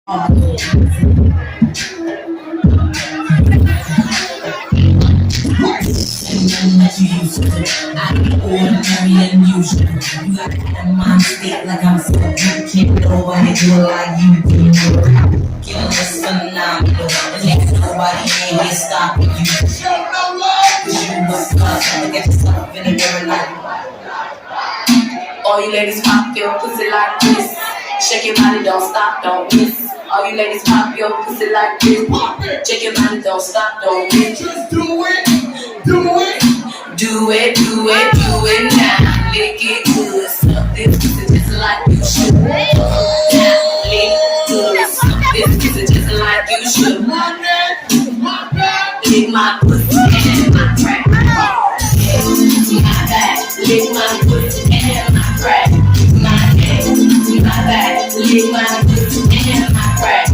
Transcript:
I be ordinary and usual. You got a mind state like I'm so good. Can't nobody do it like you do. Killing is phenomenal. And ain't nobody in here stopping you. Cause you was awesome. Look at yourself in the mirror like. All you ladies pop your pussy like this. Shake your body, don't stop, don't miss. All you ladies pop your pussy like this. Shake your body, don't stop, don't miss. Just do it, do it. Do it, do it, do it now. Lick it good, suck this pussy just like you should. Now, lick good, suck this pussy just like you should. Lick my pussy and my crack. My back, lick my pussy and my crack. My head, my back, lick my pussy and my crack.